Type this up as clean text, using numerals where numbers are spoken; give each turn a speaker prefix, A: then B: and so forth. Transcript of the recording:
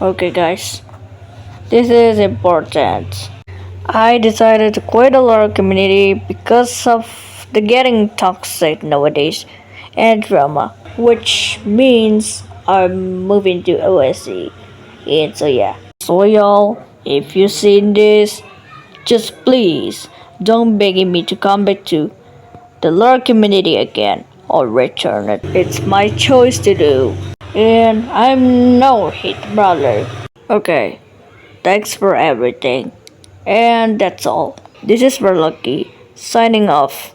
A: Okay, guys, this is important. I decided to quit a lot of community because of the getting toxic nowadays and drama, which means I'm moving to OSC. And so yeah. So y'all, if you seen this, just please don't begging me to come back to the lore community again or return it. It's my choice to do. And I'm no hate brother. Okay, thanks for everything. And that's all. This is Relocky, signing off.